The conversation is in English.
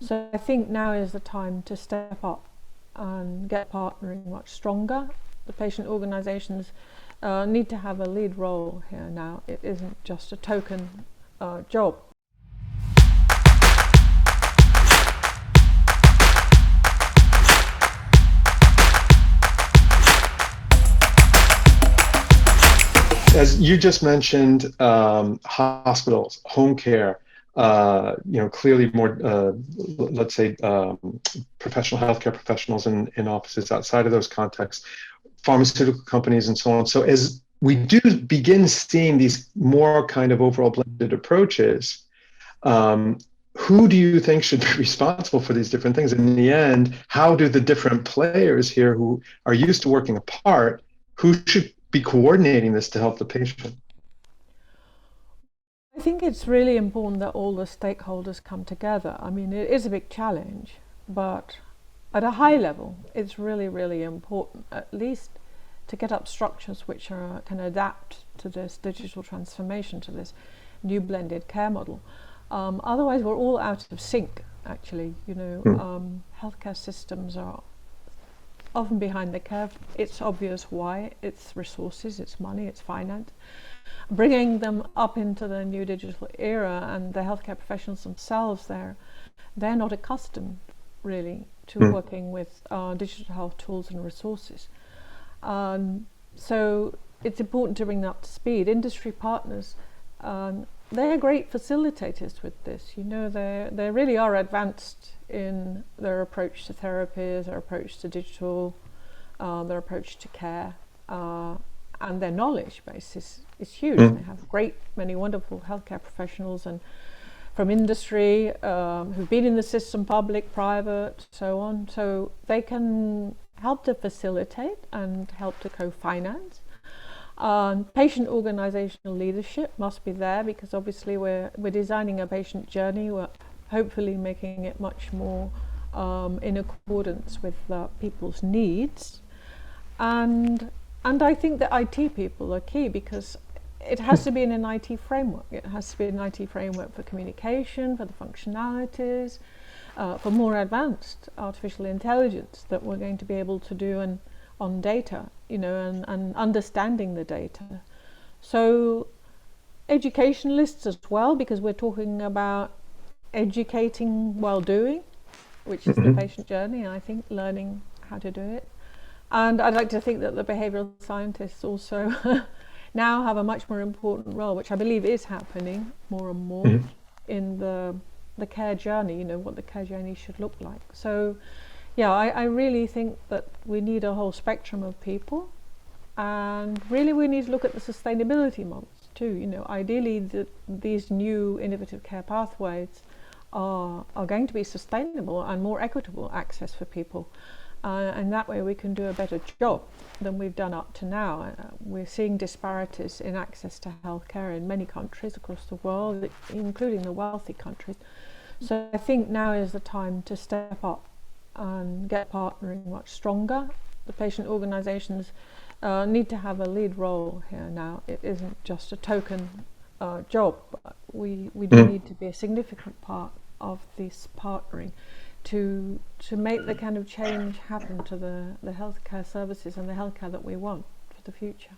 So I think now is the time to step up and get partnering much stronger. The patient organisations need to have a lead role here now. It isn't just a token job. As you just mentioned, hospitals, home care, clearly more, let's say, professional healthcare professionals in offices outside of those contexts, pharmaceutical companies, and so on. So as we do begin seeing these more kind of overall blended approaches, who do you think should be responsible for these different things? In the end, how do the different players here who are used to working apart, who should be coordinating this to help the patient? I think it's really important that all the stakeholders come together. I mean, it is a big challenge, but at a high level, it's really, really important, at least to get up structures which can adapt to this digital transformation, to this new blended care model. Otherwise, we're all out of sync, actually. Healthcare systems are often behind the curve. It's obvious why. It's resources, it's money, it's finance. Bringing them up into the new digital era, and the healthcare professionals themselves, they're not accustomed really to working with digital health tools and resources. So it's important to bring them up to speed. Industry partners, they're great facilitators with this. They really are advanced in their approach to therapies, their approach to digital, their approach to care, and their knowledge base is huge. They have many wonderful healthcare professionals and from industry who've been in the system, public, private, so on. So they can help to facilitate and help to co-finance. Patient organizational leadership must be there, because obviously we're designing a patient journey. We're hopefully making it much more in accordance with people's needs. And I think that IT people are key, because it has to be in an IT framework. It has to be an IT framework for communication, for the functionalities, for more advanced artificial intelligence that we're going to be able to do on data, and understanding the data. So educationalists as well, because we're talking about educating while doing, which is the patient journey, and I think learning how to do it. And I'd like to think that the behavioral scientists also now have a much more important role, which I believe is happening more and more in the care journey, what the care journey should look like. So yeah, I really think that we need a whole spectrum of people, and really we need to look at the sustainability models too. Ideally these new innovative care pathways are going to be sustainable and more equitable access for people. And that way we can do a better job than we've done up to now. We're seeing disparities in access to healthcare in many countries across the world, including the wealthy countries. So I think now is the time to step up and get partnering much stronger. The patient organisations need to have a lead role here now. It isn't just a token job, but we do need to be a significant part of this partnering to make the kind of change happen to the healthcare services and the healthcare that we want for the future.